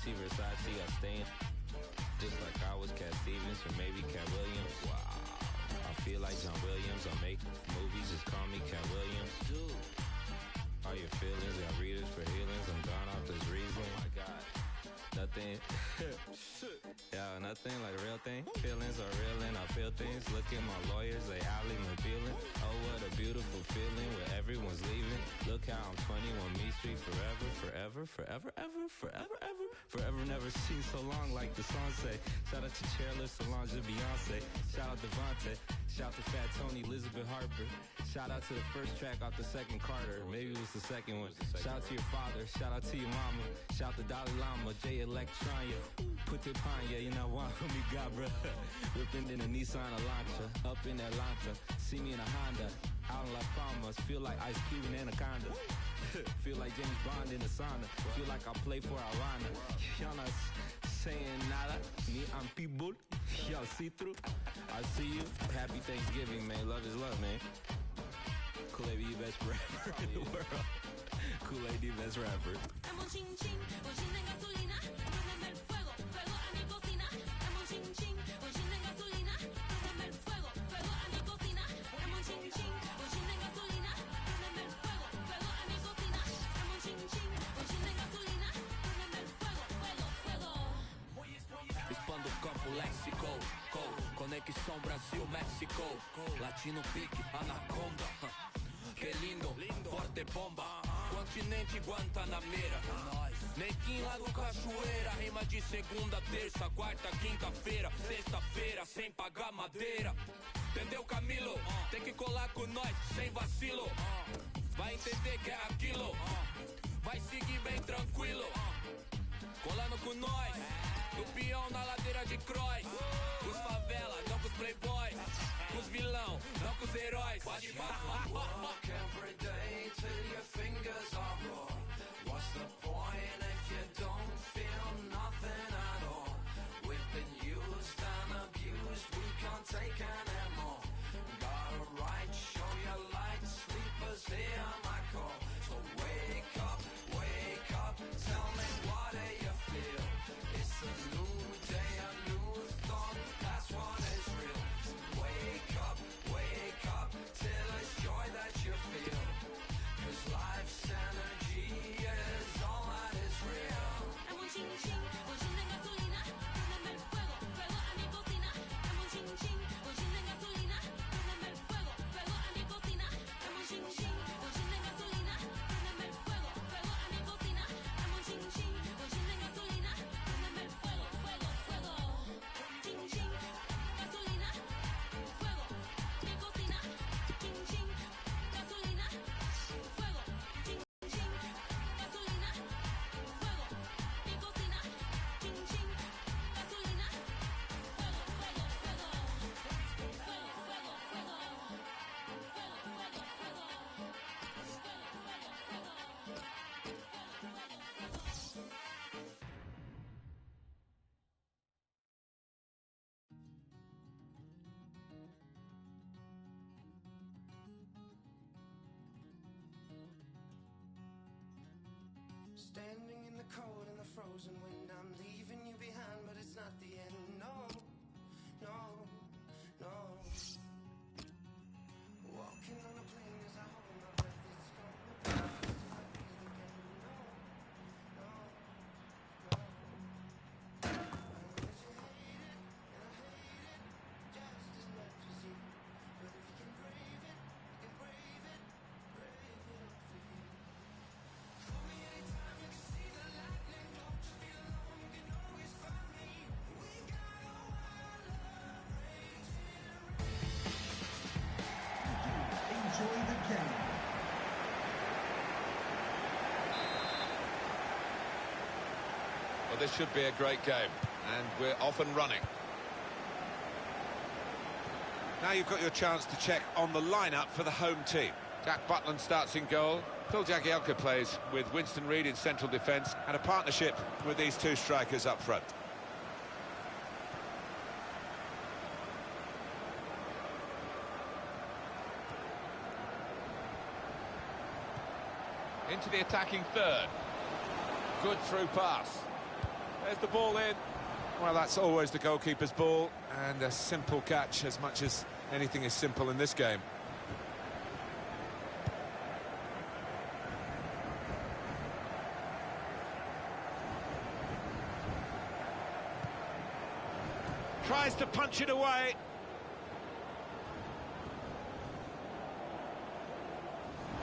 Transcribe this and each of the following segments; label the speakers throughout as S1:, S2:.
S1: Gucci, Versace, I stay in. Just like I was Cat Stevens or maybe Cat Williams. Wow. I feel like John Williams. I make movies, just call me Cat Williams. Dude. All your feelings, got readers for healings. I'm gone off this reason. Oh my God. Nothing. Yeah, nothing like the real thing. Feelings are real and I feel things. Look at my lawyers, they Ali McBealing. Oh, what a beautiful feeling where everyone's leaving. Look how I'm 21 Meat Street forever, forever, forever, ever, forever, ever. Forever never seen so long like the song say. Shout out to Chairless, Solange, and Beyonce. Shout out to Devontae. Shout out to Fat Tony, Elizabeth Harper. Shout out to the first track off the second Carter. Maybe it was the second one. Shout out to your father. Shout out to your mama. Shout out to Dalai Lama, Jay Electronia. Put it on ya, you know what me got, bruh. Whipping in a Nissan Elantra. Up in Atlanta. See me in a Honda. Out in Las Palmas. Feel like Ice Cube and Anaconda. Feel like James Bond in the sauna. Feel like I play for Alana. Y'all not saying nada. Me, I'm people. Y'all see through. I see you. Happy Thanksgiving, man. Love is love, man. Kool-Aid, the best rapper in the world. Kool-Aid, the best rapper.
S2: Léxico, Conexão Brasil, México, Latino Pique, Anaconda, que lindo, forte bomba, continente Guantanameira, Nequim lá do Cachoeira, rima de segunda, terça, quarta, quinta-feira, sexta-feira, sem pagar madeira, entendeu Camilo? Tem que colar com nós, sem vacilo, vai entender que é aquilo, vai seguir bem tranquilo, colando com nós. Do peão na ladeira de Croix. Os favela, não com os playboys. Com os vilão, não com os heróis. Pode walk every day till your fingers are raw. What's the point if you don't feel nothing at all? We've been used and abused, we can't take anymore. Got a right, show your light, sleepers hear my call. So wake up, tell me what do you feel? It's a new day, a new thought, that's what is real. Wake up, till it's joy that you feel. 'Cause life's energy is all that is real. Dame un chin chin, un chin de gasolina, préndeme el fuego, fuego a mi cocina. Dame un chin chin, un chin de gasolina, préndeme el fuego, fuego a mi cocina. Dame un chin chin, un chin de gasolina, préndeme el fuego, fuego a mi cocina. Dame un chin chin, un chin de gasolina, préndeme el fuego, fuego, fuego. Chin chin, gasolina, fuego, mi cocina. Chin chin, gasolina, fuego. Chin chin, gasolina, fuego, mi cocina. Chin chin, gasolina, fuego, fuego, fuego. Fuego, fuego, fuego. Fuego, fuego, fuego.
S3: Standing in the cold and the frozen wind, I'm leaving you behind, but it's not the end. No, no, no. Walking on a plane as I hold my breath, it's gonna be just like it again. No, no, no. I know that you hate it, and I hate it just as much as you. But if you can brave it, you can brave it up for you. Call me anytime you can see the lightning. Don't you be alone, you can always find me. We got a wild love raging.
S4: Enjoy the game.
S5: Well, this should be a great game, and we're off and running. Now you've got your chance to check on the lineup for the home team. Jack Butland starts in goal. Phil Jagielka plays with Winston Reid in central defence, and a partnership with these two strikers up front. Into the attacking third. Good through pass. There's the ball in. Well, that's always the goalkeeper's ball, and a simple catch as much as anything is simple in this game. Tries to punch it away.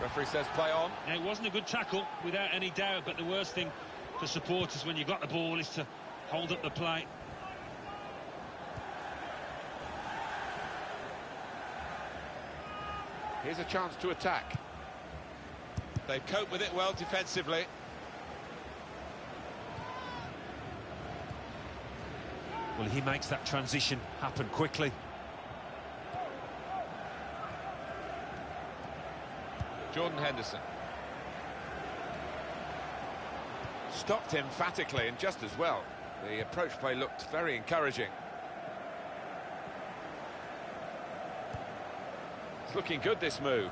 S5: Referee says play on.
S6: Yeah, it wasn't a good tackle, without any doubt, but the worst thing for supporters when you've got the ball is to hold up the play.
S5: Here's a chance to attack. They cope with it well defensively.
S6: Well, he makes that transition happen quickly.
S5: Jordan Henderson. Stopped emphatically and just as well. The approach play looked very encouraging. It's looking good, this move.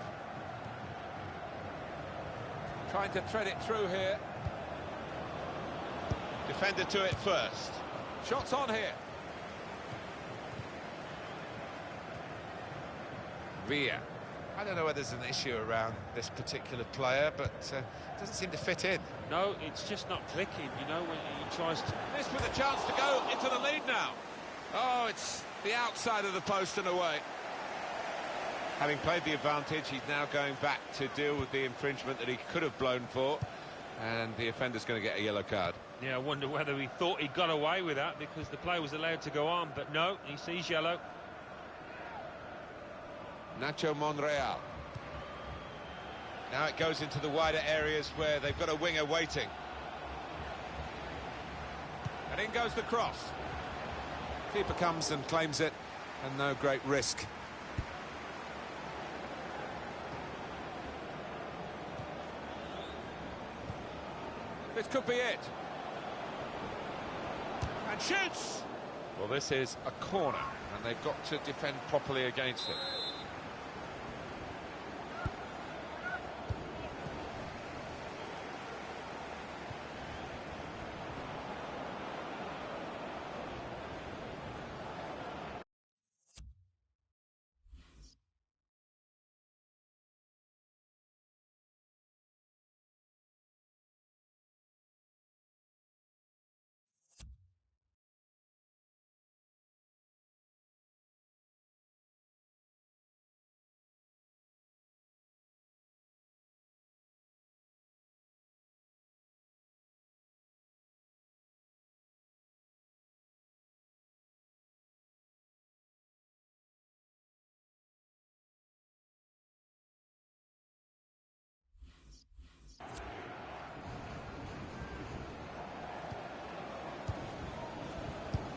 S5: Trying to thread it through here. Defender to it first. Shots on here. Villa. I don't know whether there's an issue around this particular player, but doesn't seem to fit in.
S6: No, it's just not clicking, you know, when he tries to...
S5: This with a chance to go into the lead now. Oh, it's the outside of the post and away. Having played the advantage, he's now going back to deal with the infringement that he could have blown for, and the offender's going to get a yellow card.
S6: Yeah, I wonder whether he thought he got away with that because the play was allowed to go on, but no, he sees yellow.
S5: Nacho Monreal. Now it goes into the wider areas where they've got a winger waiting. And in goes the cross. Keeper comes and claims it, and no great risk. This could be it. And shoots! Well, this is a corner, and they've got to defend properly against it.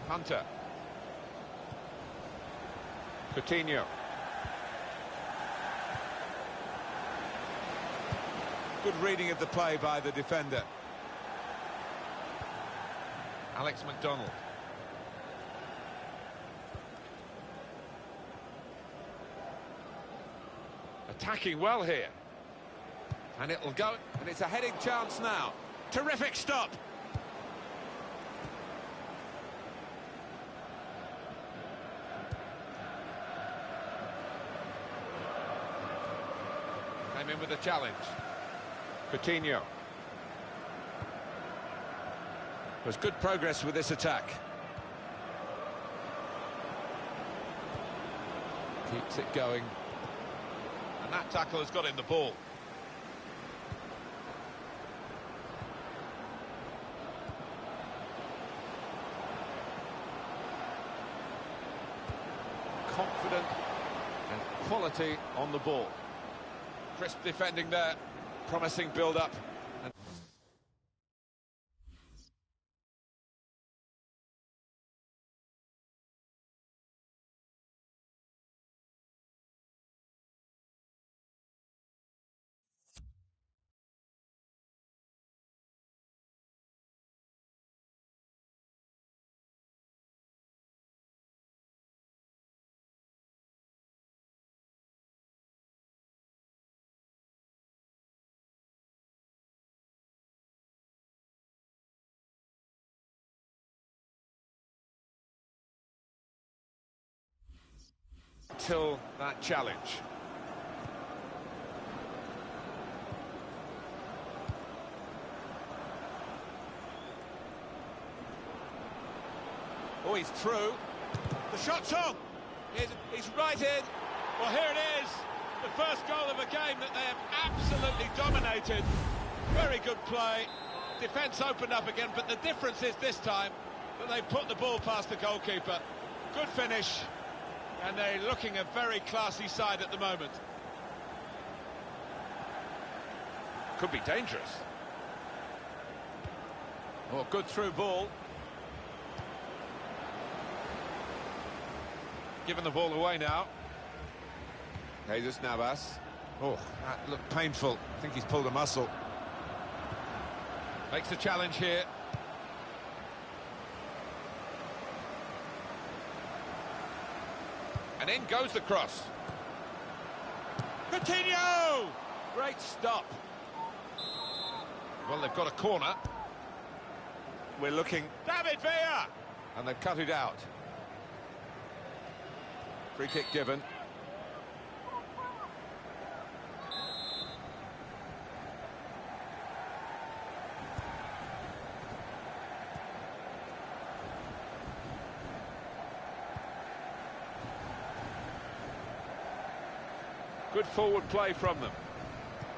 S5: Hunter. Coutinho. Good reading of the play by the defender. Alex McDonald. Attacking well here. And it'll go, and it's a heading chance now. Terrific stop. Came in with a challenge. Coutinho. There's good progress with this attack. Keeps it going. And that tackle has got in the ball. Confident and quality on the ball. Crisp defending there, promising build-up. until that challenge. Oh, he's through. The shot's on. He's right in.
S7: Well, here it is. The first goal of a game that they have absolutely dominated. Very good play. Defence opened up again, but the difference is this time that they put the ball past the goalkeeper. Good finish, and they're looking a very classy side at the moment.
S5: Could be dangerous.
S7: Oh, good through ball.
S5: Giving the ball away now. Jesus Navas. Oh, that looked painful. I think he's pulled a muscle. Makes the challenge here. And in goes the cross. Coutinho! Great stop. Well, they've got a corner. We're looking...
S7: David Villa!
S5: And they've cut it out. Free kick given. Good forward play from them.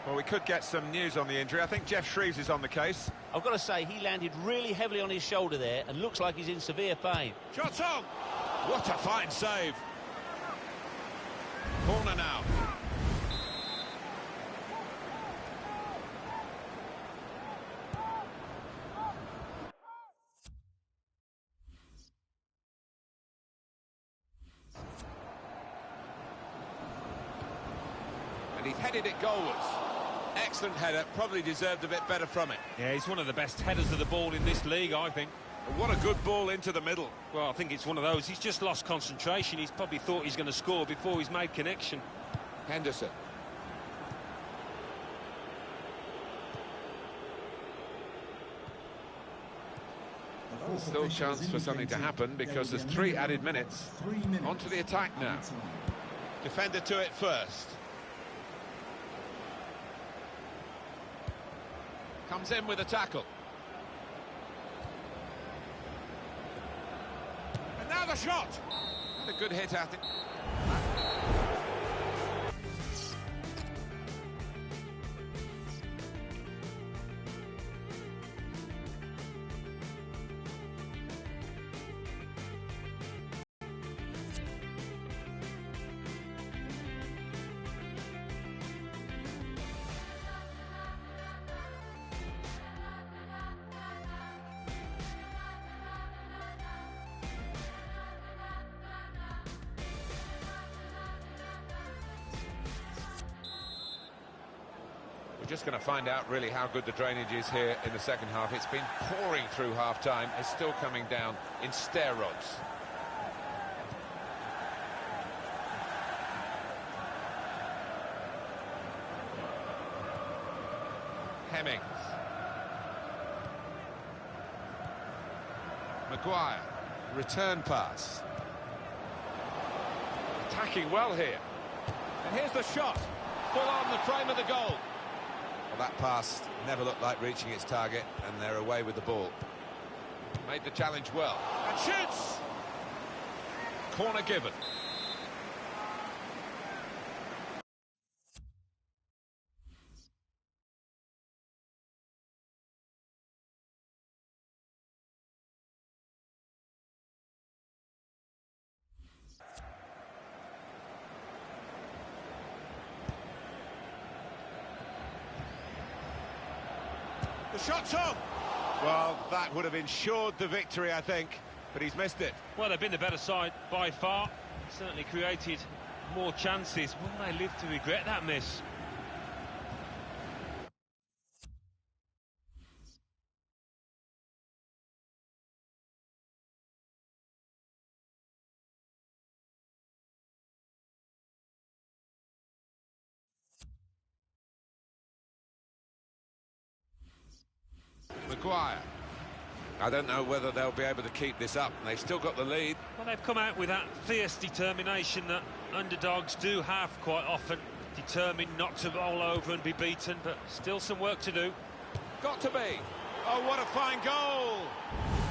S5: Well, we could get some news on the injury. I think Geoff Shreeves is on the case.
S8: I've got to say, he landed really heavily on his shoulder there and looks like he's in severe pain.
S7: Shot on!
S5: What a fine save. Corner now. And he's headed it goalwards. Excellent header, probably deserved a bit better from it.
S6: Yeah, he's one of the best headers of the ball in this league, I think.
S5: But what a good ball into the middle.
S6: Well, I think it's one of those. He's just lost concentration. He's probably thought he's going to score before he's made connection.
S5: Henderson. Still chance for something to happen because there's 3 added minutes. Onto the attack now.
S7: Defender to it first.
S5: Comes in with a tackle.
S7: And now the shot!
S5: And a good hit at it. We're just going to find out really how good the drainage is here in the second half. It's been pouring through half-time. It's still coming down in stair rods. Hemmings. Maguire. Return pass. Attacking well here.
S7: And here's the shot. Full on the frame of the goal.
S5: Well, that pass never looked like reaching its target, and they're away with the ball. Made the challenge well.
S7: And shoots!
S5: Corner given.
S7: The shot's on!
S5: Well, that would have ensured the victory, I think, but he's missed it.
S6: Well, they've been the better side by far. Certainly created more chances. Will they live to regret that miss?
S5: Maguire. I don't know whether they'll be able to keep this up. They've still got the lead.
S6: Well, they've come out with that fierce determination that underdogs do have quite often. Determined not to roll over and be beaten, but still some work to do.
S7: Got to be. Oh, what a fine goal.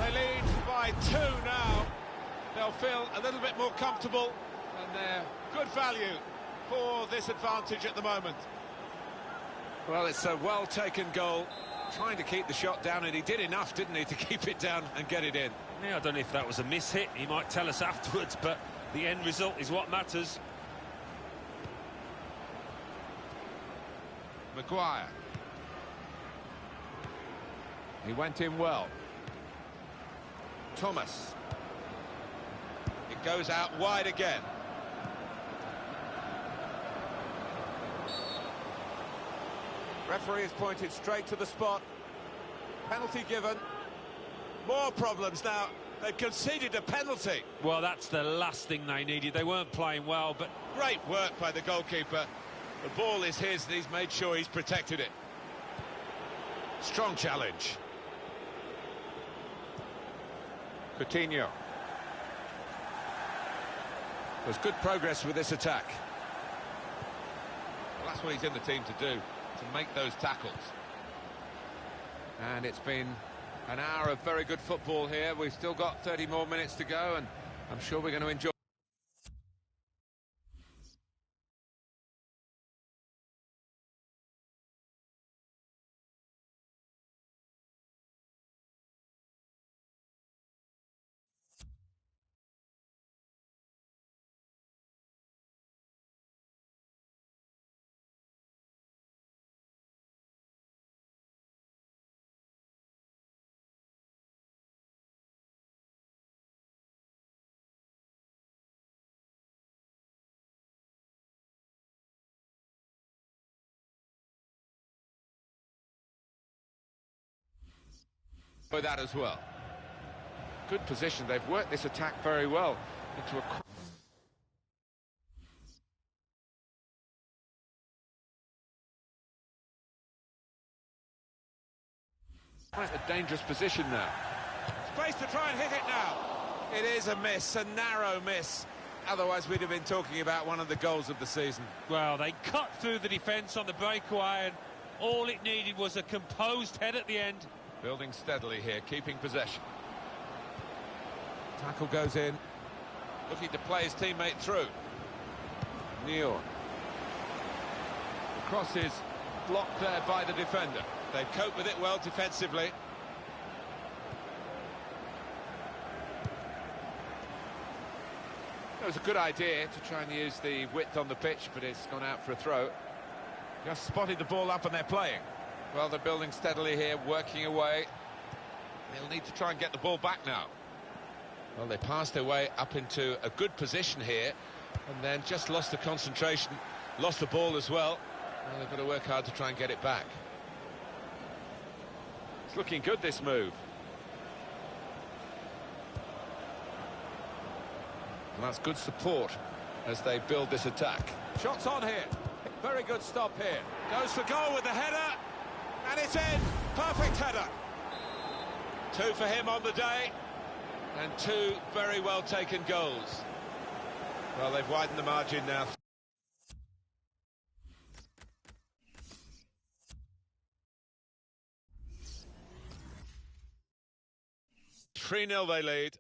S7: They lead by 2 now. They'll feel a little bit more comfortable, and they're good value for this advantage at the moment.
S5: Well, it's a well-taken goal. Trying to keep the shot down, and he did enough, didn't he, to keep it down and get it in.
S6: Yeah, I don't know if that was a miss-hit. He might tell us afterwards, but the end result is what matters.
S5: Maguire. He went in well. Thomas.
S7: It goes out wide again. Referee has pointed straight to the spot. Penalty given. More problems now. They've conceded a penalty.
S6: Well, that's the last thing they needed. They weren't playing well, but...
S7: Great work by the goalkeeper. The ball is his, and he's made sure he's protected it.
S5: Strong challenge. Coutinho. There's good progress with this attack.
S7: Well, that's what he's in the team to do, to make those tackles.
S5: And it's been an hour of very good football here. We've still got 30 more minutes to go, and I'm sure we're going to enjoy. By that as well. Good position. They've worked this attack very well into a... Quite a dangerous position now.
S7: Space to try and hit it now. It is a miss, a narrow miss. Otherwise, we'd have been talking about one of the goals of the season.
S6: Well, they cut through the defence on the breakaway, and all it needed was a composed head at the end.
S7: Building steadily here, keeping possession.
S5: Tackle goes in.
S7: Looking to play his teammate through.
S5: Neal.
S7: The cross is blocked there by the defender. They've coped with it well defensively.
S5: It was a good idea to try and use the width on the pitch, but it's gone out for a throw.
S7: Just spotted the ball up and they're playing.
S5: Well, they're building steadily here, working away.
S7: They'll need to try and get the ball back now.
S5: Well, they passed their way up into a good position here, and then just lost the concentration, lost the ball as well. Well, they've got to work hard to try and get it back.
S7: It's looking good, this move.
S5: And that's good support as they build this attack.
S7: Shots on here. Very good stop here. Goes for goal with the header. And it's in. Perfect header. 2 for him on the day. And 2 very well taken goals. Well, they've widened the margin now. Three 0 they lead.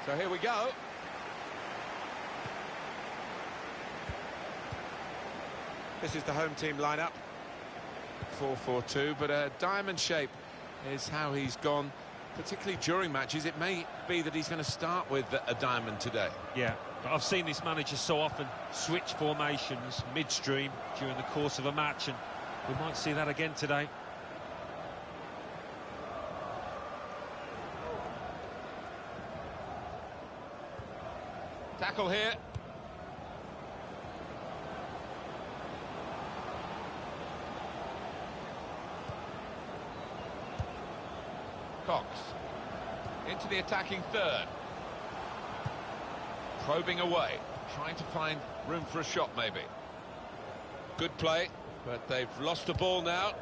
S5: So here we go. This is the home team lineup. 4-4-2, but a diamond shape is how he's gone, particularly during matches. It may be that he's going to start with a diamond today.
S6: Yeah, but I've seen this manager so often switch formations midstream during the course of a match, and we might see that again today.
S5: Tackle here. Cox into the attacking third. Probing away, trying to find room for a shot maybe. Good play, but they've lost the ball now,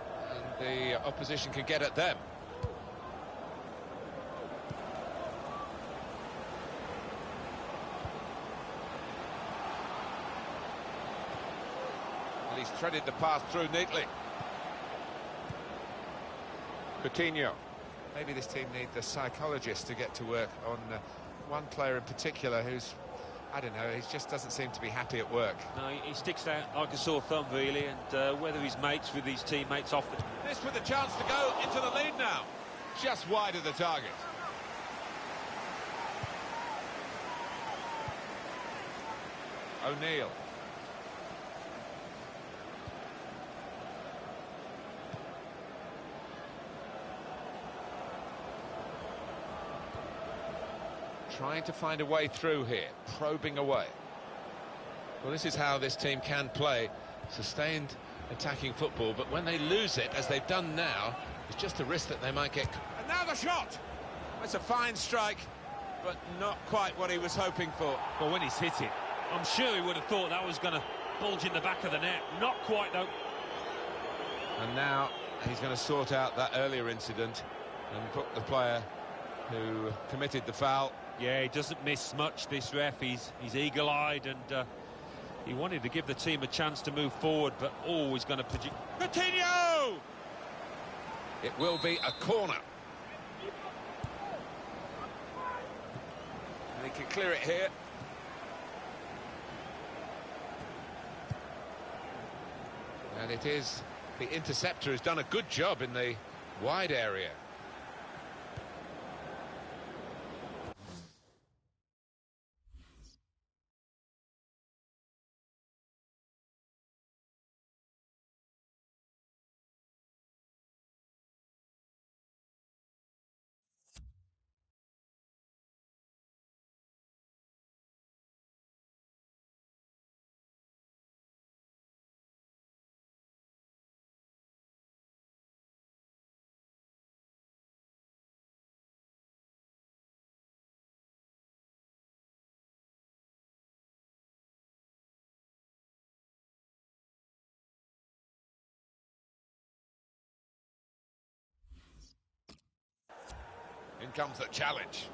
S5: and the opposition can get at them. Well, he's threaded the pass through neatly. Coutinho. Maybe this team need the psychologist to get to work on one player in particular who's, I don't know, he just doesn't seem to be happy at work.
S6: No, he sticks out like a sore thumb, really, and whether he's mates with his teammates often.
S5: This with a chance to go into the lead now. Just wide of the target. O'Neill. Trying to find a way through here, probing away. Well, this is how this team can play, sustained attacking football, but when they lose it, as they've done now, it's just a risk that they might get... And now the shot! That's a fine strike, but not quite what he was hoping for.
S6: Well, when he's hit it, I'm sure he would have thought that was going to bulge in the back of the net. Not quite, though.
S5: And now he's going to sort out that earlier incident and book the player who committed the foul.
S6: Yeah, he doesn't miss much, this ref. He's eagle-eyed, and he wanted to give the team a chance to move forward, but always going to produce...
S5: Coutinho! It will be a corner. And he can clear it here. And it is the interceptor who's done a good job in the wide area. In comes the challenge.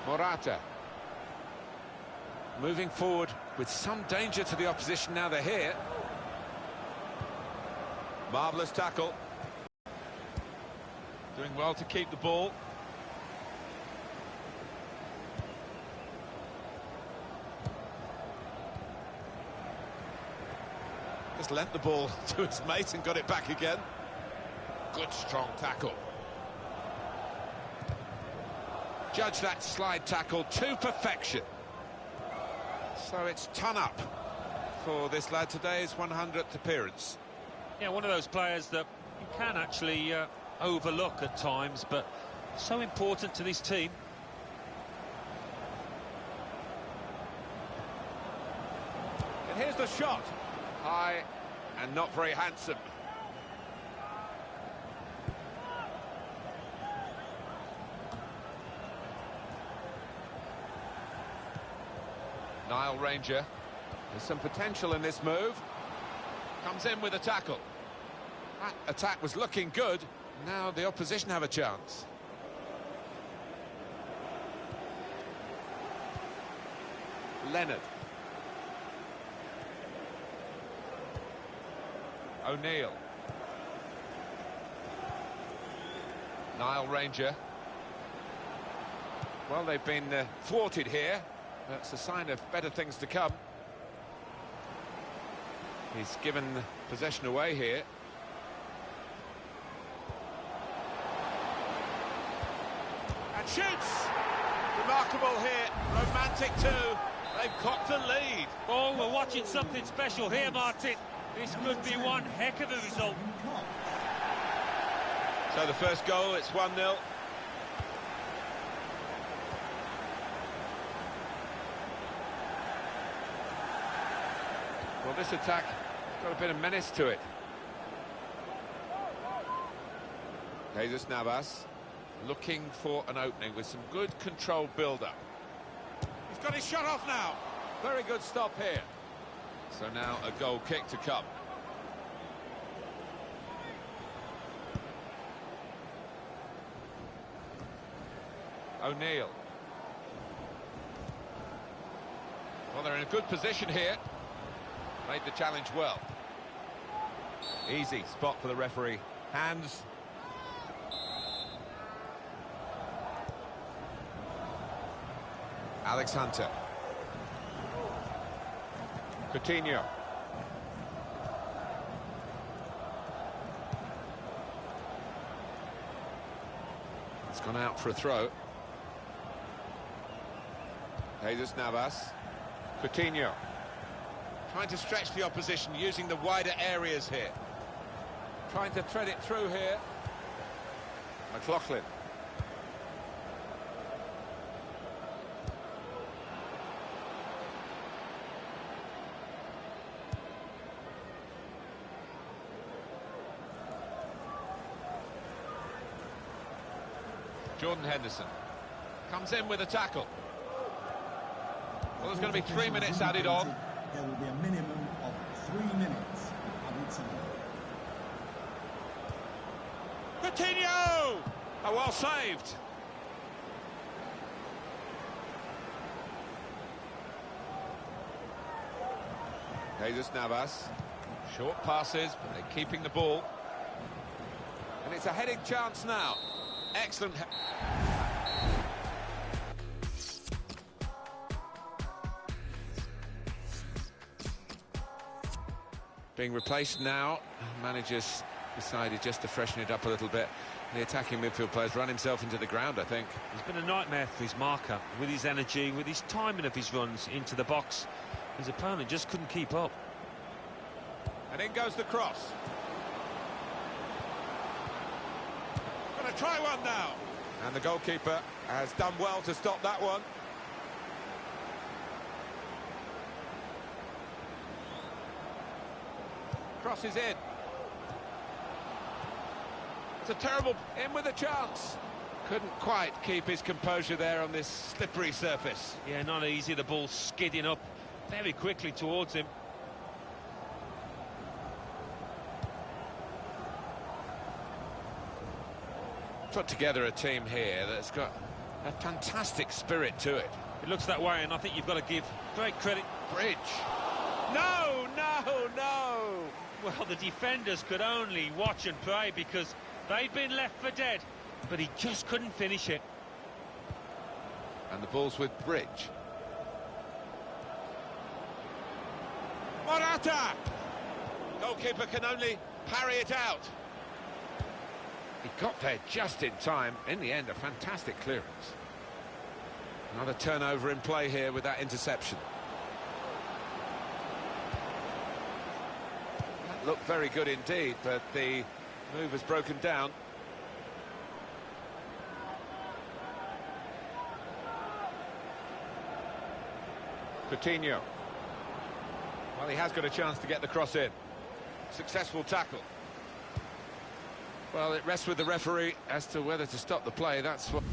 S5: Morata. Moving forward with some danger to the opposition now they're here. Marvellous tackle. Doing well to keep the ball. Just lent the ball to his mate and got it back again. Good strong tackle. Judge that slide tackle to perfection. So it's ton up for this lad today's 100th appearance.
S6: Yeah, one of those players that you can actually overlook at times, but so important to this team.
S5: And here's the shot. High and not very handsome. Nile Ranger. There's some potential in this move. Comes in with a tackle. That attack was looking good. Now the opposition have a chance. O'Neill. Nile Ranger. Well, they've been thwarted here. That's a sign of better things to come. He's given possession away here.
S7: And shoots! Remarkable here, romantic too. They've cocked a lead.
S6: Oh, we're watching something special here, Martin. This could be one heck of a result.
S5: So the first goal, it's 1-0. Well, this attack has got a bit of menace to it. Jesus Navas looking for an opening with some good controlled build-up.
S7: He's got his shot off now.
S5: Very good stop here. So now a goal kick to come. O'Neill. Well, they're in a good position here. Made the challenge well. Easy spot for the referee. Hands. Alex Hunter. Coutinho. It's gone out for a throw. Jesus Navas. Coutinho.
S7: Trying to stretch the opposition, using the wider areas here.
S5: Trying to thread it through here. McLaughlin. Jordan Henderson comes in with a tackle. Well, there's going to be 3 minutes added on.
S4: There will be a minimum of 3 minutes added time.
S7: Coutinho! Oh, well saved.
S5: Jesus Navas. Short passes, but they're keeping the ball. And it's a heading chance now.
S7: Excellent.
S5: Being replaced now. Managers decided just to freshen it up a little bit. The attacking midfield players run himself into the ground, I think.
S6: He's been a nightmare for his marker, with his energy, with his timing of his runs into the box. His opponent just couldn't keep up.
S5: And in goes the cross.
S7: Gonna try one now.
S5: And the goalkeeper has done well to stop that one. Crosses in. It's a terrible... in with a chance. Couldn't quite keep his composure there on this slippery surface.
S6: Yeah, not easy. The ball skidding up very quickly towards him.
S5: Put together a team here that's got a fantastic spirit to it.
S6: It looks that way, and I think you've got to give great credit.
S5: Bridge.
S7: No, no, no.
S6: Well, the defenders could only watch and pray because they'd been left for dead, but he just couldn't finish it.
S5: And the ball's with Bridge.
S7: Morata! Goalkeeper can only parry it out.
S5: He got there just in time. In the end, a fantastic clearance. Another turnover in play here with that interception. That looked very good indeed, but the move has broken down. Coutinho. Well, he has got a chance to get the cross in. Successful tackle. Well, it rests with the referee as to whether to stop the play. That's what...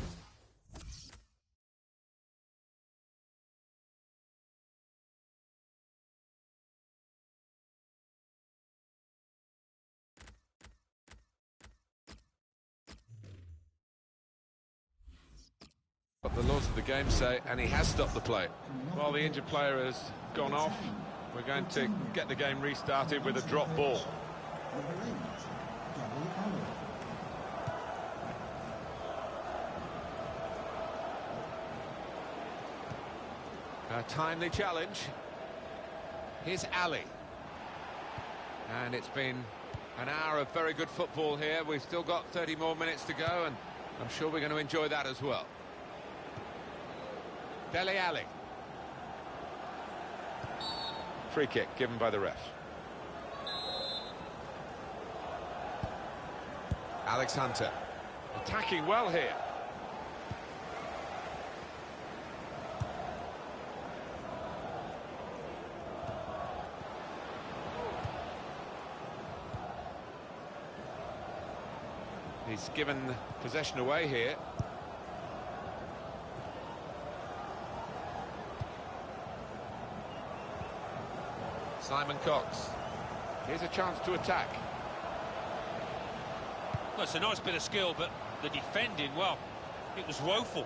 S5: what the laws of the game say, and he has stopped the play. Well, the injured player has gone off. We're going to get the game restarted with a drop ball.
S4: Number 8, Deli Ali.
S5: A timely challenge. Here's Ali. And it's been an hour of very good football here. We've still got 30 more minutes to go, and I'm sure we're going to enjoy that as well. Dele Alli. Free kick given by the ref. Alex Hunter. Attacking well here. He's given possession away here. Simon Cox. Here's a chance to attack.
S6: Well, it's a nice bit of skill, but the defending, well, it was woeful.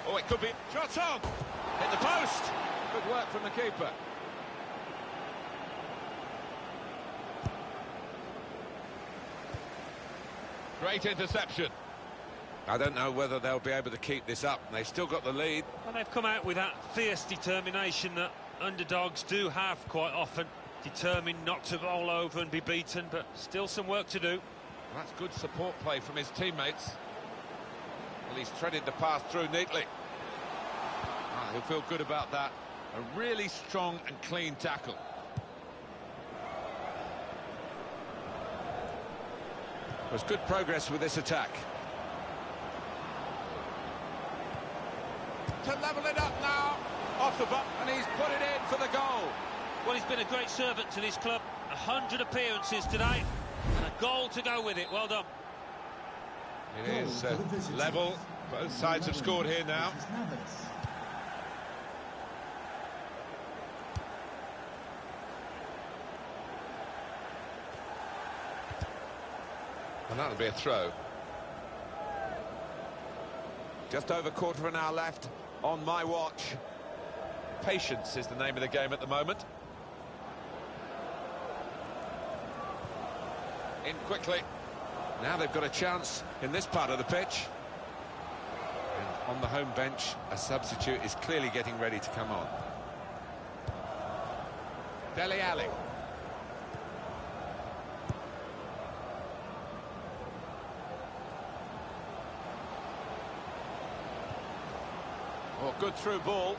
S5: Oh, it could be. Shot on! Hit the post! Good work from the keeper. Great interception. I don't know whether they'll be able to keep this up. They've still got the lead.
S6: Well, they've come out with that fierce determination that underdogs do have quite often. Determined not to roll over and be beaten, but still some work to do.
S5: That's good support play from his teammates. Well, he's threaded the pass through neatly. He'll feel good about that. A really strong and clean tackle. There's good progress with this attack. To level it up now. Off the butt, and he's put it in for the goal.
S6: Well, he's been a great servant to this club. 100 appearances today, and a goal to go with it. Well done.
S5: It is level. Both sides have scored here now. And that'll be a throw. Just over quarter of an hour left on my watch. Patience is the name of the game at the moment. In quickly. Now they've got a chance in this part of the pitch. And on the home bench, a substitute is clearly getting ready to come on. Dele Alli. Oh, good through ball.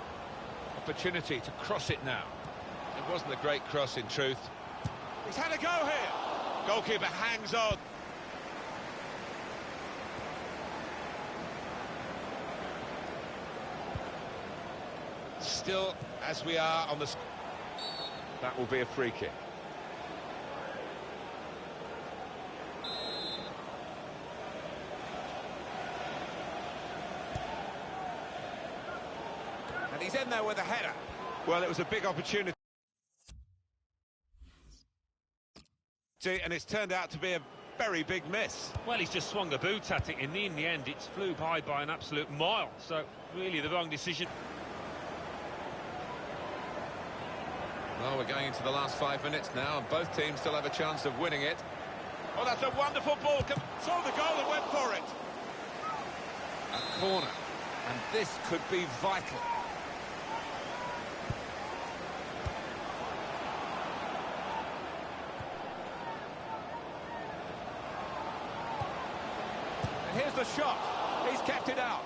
S5: Opportunity to cross it now. It wasn't a great cross in truth. He's had a go here. Goalkeeper hangs on. Still, as we are on the... That will be a free kick. And he's in there with a header. Well, it was a big opportunity. And it's turned out to be a very big miss.
S6: Well, he's just swung the boot at it. In the end, it flew by an absolute mile. So, really, the wrong decision.
S5: Well, we're going into the last 5 minutes now, and both teams still have a chance of winning it. Oh, that's a wonderful ball. Saw the goal and went for it. A corner, and this could be vital. And here's the shot. He's kept it out.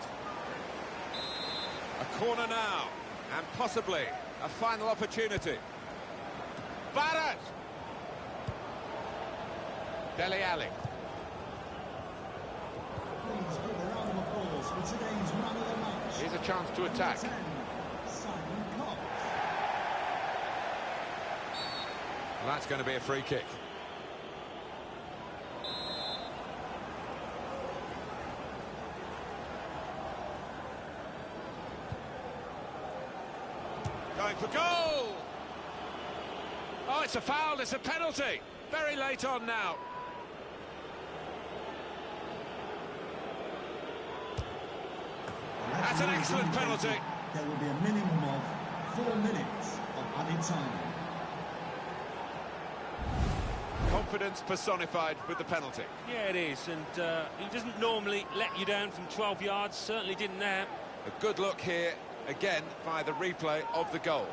S5: A corner now, and possibly a final opportunity. Barrett! Dele Alli.
S4: Please give a round of applause for today's man of the match.
S5: Here's a chance to attack.
S4: 10, Simon Cox.
S5: Well, that's going to be a free kick. Going for goal! Oh, it's a foul, it's a penalty. Very late on now. That's an excellent penalty.
S4: there will be a minimum of 4 minutes of added time.
S5: Confidence personified with the penalty.
S6: Yeah, it is, and he doesn't normally let you down from 12 yards, certainly didn't there.
S5: A good look here, again, via the replay of the goal.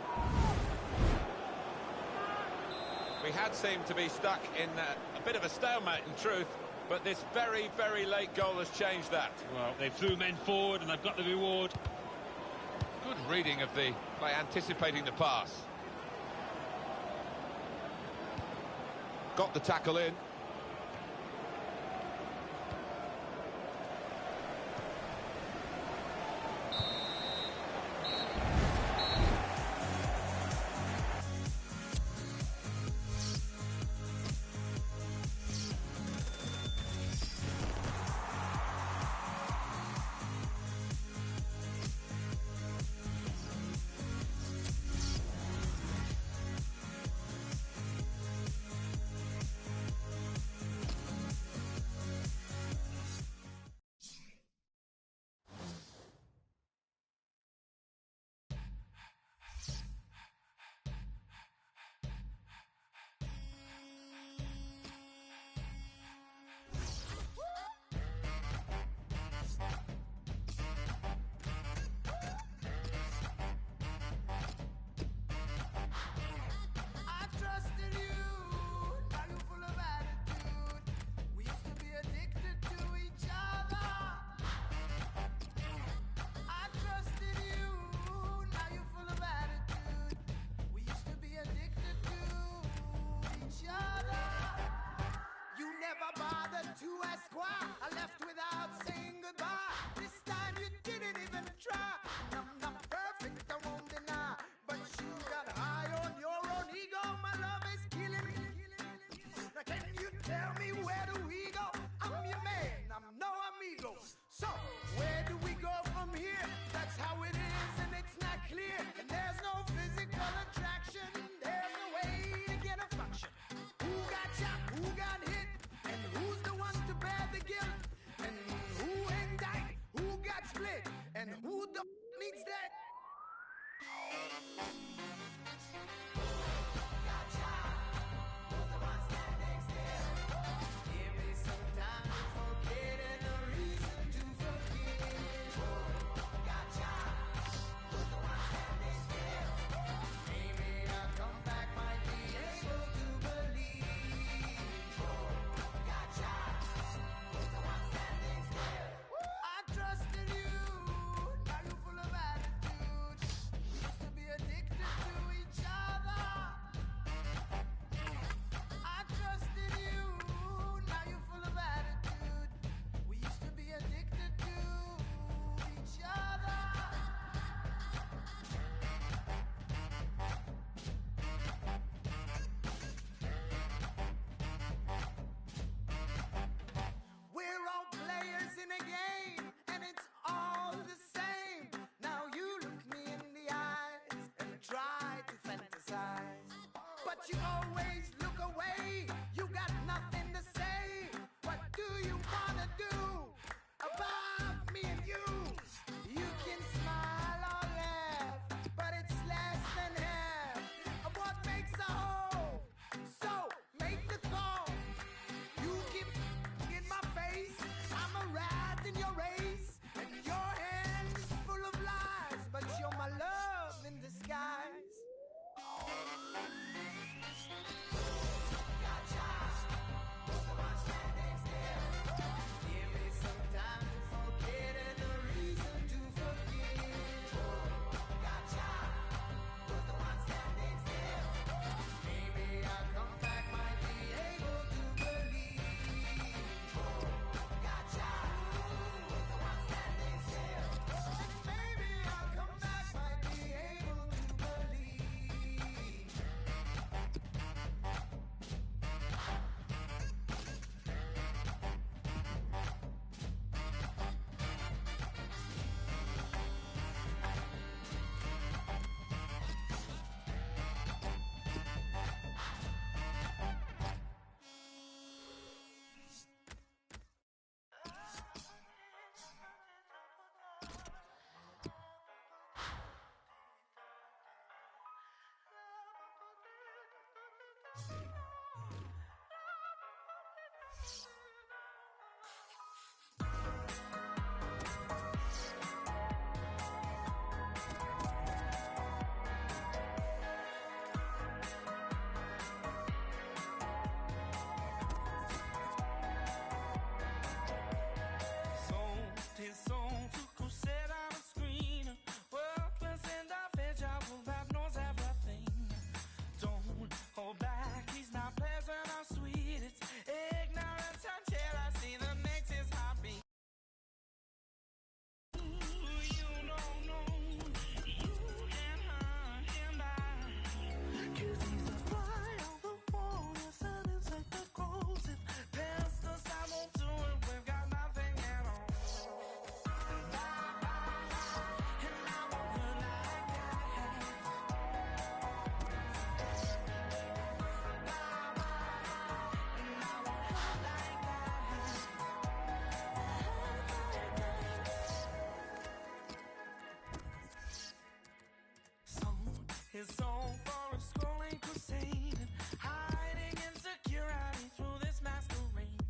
S5: We had seemed to be stuck in a bit of a stalemate, in truth, but this very, very late goal has changed that.
S6: Well, they threw men forward and they've got the reward.
S5: Good reading of the play, anticipating the pass. Got the tackle in.
S3: To ask why I left without saying goodbye. This time you didn't even try. I'm not perfect, I won't deny, but you got high on your own ego. My love is killing me. Now can you tell me where do we go? I'm your man, I'm no amigo. So where do we go from here? That's how it is, and it's not clear. And there's no physical attraction. There's no way to get a function. Who got shot? Who got hit? And who's the one to bear the guilt? And who indicted? Who got split? And who the needs that? Gotcha. Who's the one standing still? Give me some time to forget and a reason to forgive. Gotcha. Who's the one standing still? Maybe I'll come back, might be able to believe. Gotcha. Who's the one standing still? I trusted you, now you're full of attitude. We used to be addicted to each other. I trusted you, now you're full of attitude. We used to be addicted to each other. We're all players in a game, and it's all the same. Now you look me in the eyes and try to fantasize, but you always look away. You got nothing to say. What do you wanna do about me and you? You can smile or laugh, but it's less than half of what makes a whole. So make the call. You keep in my face, I'm a rat in your race, and your hands full of lies, but you're my love in disguise. Gotcha. his soul for a scrolling crusade, hiding insecurity through this masquerade.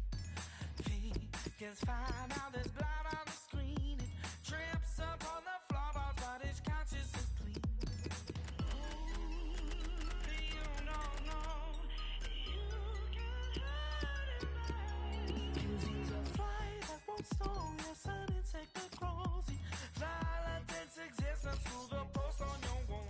S3: Figures find out there's blood on the screen. It trips up on the floorboards, but his conscience is clean. You don't know, you can hide it. He's a fly that won't stall. Yes, an insect that crawls. He violates its existence through the post on your wall.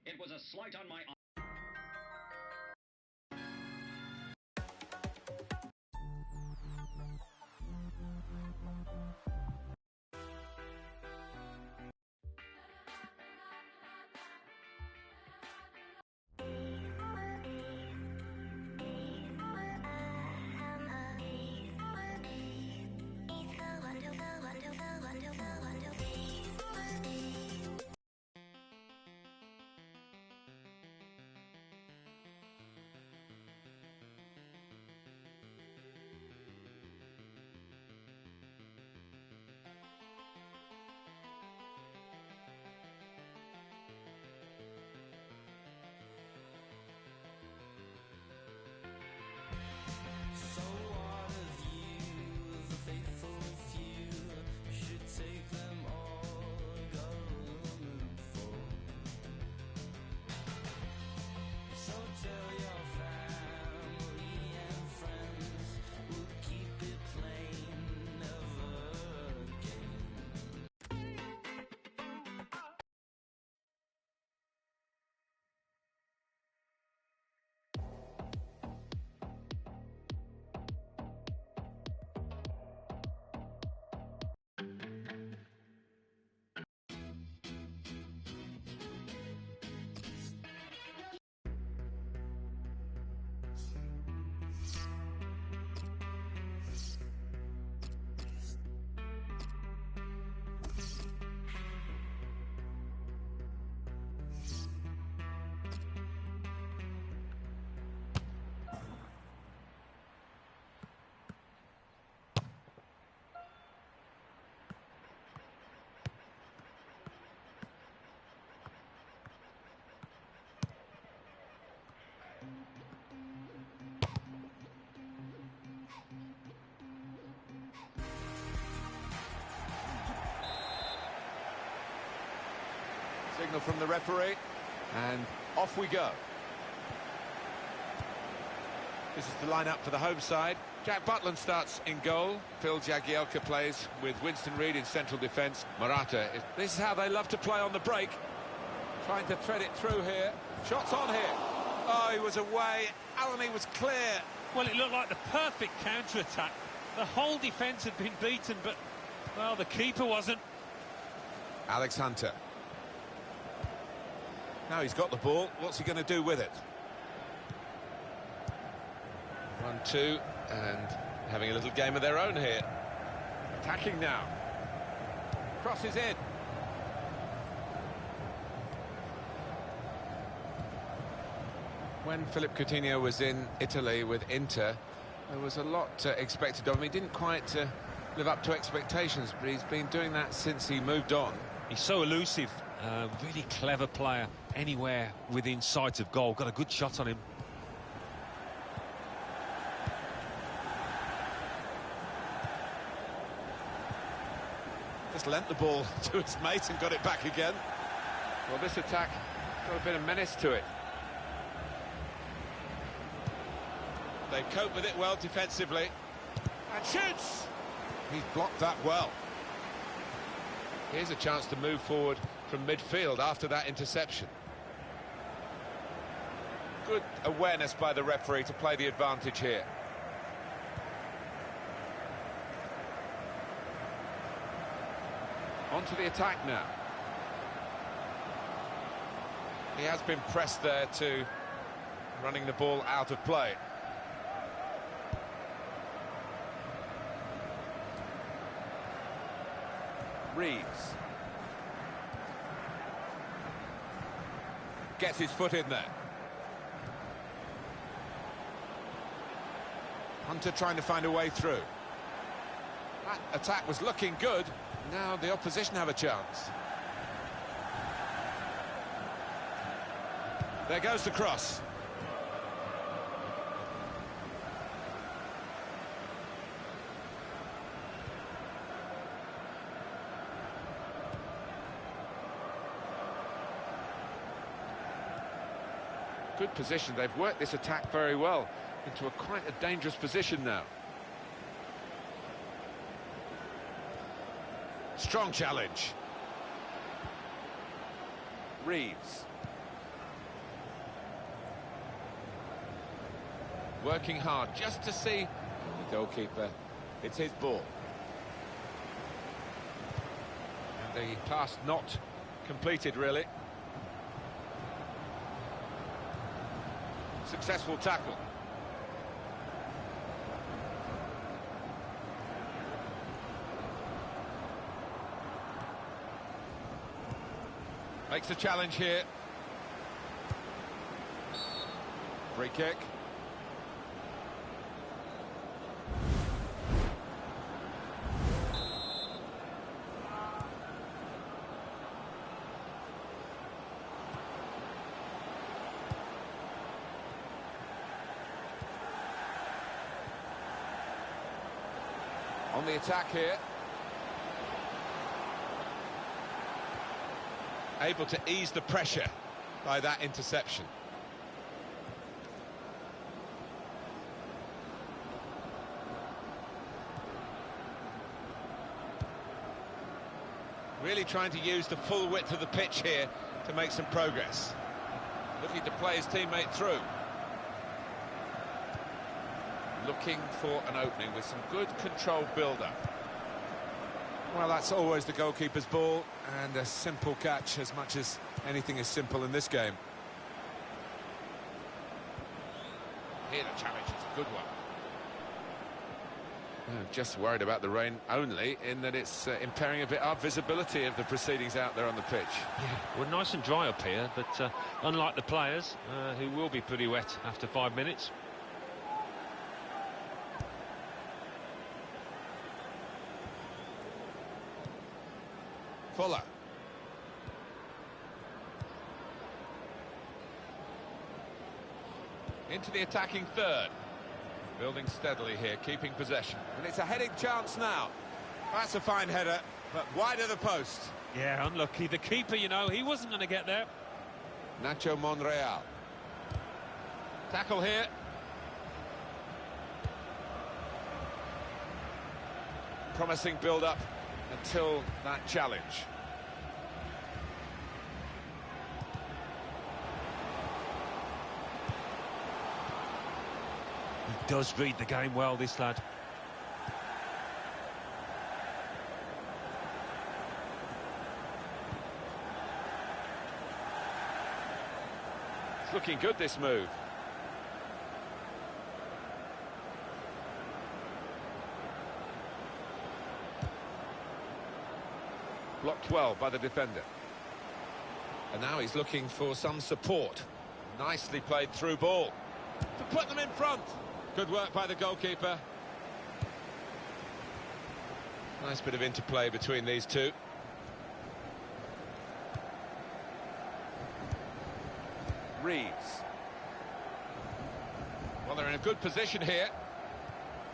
S9: It was a slight on my...
S5: Signal from the referee, and off we go. This is the lineup for the home side. Jack Butland starts in goal. Phil Jagielka plays with Winston Reid in central defence. Morata. This is how they love to play on the break. Trying to thread it through here. Shots on here. Oh, he was away. Alani was clear.
S6: Well, it looked like the perfect counter-attack. The whole defence had been beaten, but, well, the keeper wasn't.
S5: Alex Hunter. Now he's got the ball, what's he going to do with it? 1-2, and having a little game of their own here. Attacking now. Crosses in. When Philippe Coutinho was in Italy with Inter, there was a lot expected of him. He didn't quite live up to expectations, but he's been doing that since he moved on.
S6: He's so elusive, really clever player, anywhere within sight of goal. Got a good shot on him.
S5: Just lent the ball to his mate and got it back again. Well, this attack got a bit of menace to it. They cope with it well defensively. And shoots! He's blocked that well. Here's a chance to move forward from midfield after that interception. Good awareness by the referee to play the advantage here. On to the attack now. He has been pressed there to running the ball out of play. Reeves. Gets his foot in there. Hunter trying to find a way through. That attack was looking good. Now the opposition have a chance. There goes the cross. Good position. They've worked this attack very well into quite a dangerous position now. Strong challenge. Reeves. Working hard just to see the goalkeeper. It's his ball. And the pass not completed, really. Successful tackle. Makes a challenge here. Free kick. On the attack here. Able to ease the pressure by that interception. Really trying to use the full width of the pitch here to make some progress. Looking to play his teammate through. Looking for an opening with some good controlled build-up. Well, that's always the goalkeeper's ball, and a simple catch, as much as anything is simple in this game. Here the challenge is a good one. Just worried about the rain only, in that it's impairing a bit our visibility of the proceedings out there on the pitch.
S6: Yeah, we're nice and dry up here, but unlike the players, who will be pretty wet after 5 minutes.
S5: Fuller. Into the attacking third. Building steadily here, keeping possession. And it's a heading chance now. That's a fine header, but wide of the post.
S6: Yeah, unlucky. The keeper, you know, he wasn't going to get there.
S5: Nacho Monreal. Tackle here. Promising build-up until that challenge.
S6: does read the game well, this lad.
S5: It's looking good, this move. Blocked well by the defender. And now he's looking for some support. Nicely played through ball to put them in front. Good work by the goalkeeper. Nice bit of interplay between these two. Reeves. Well, they're in a good position here.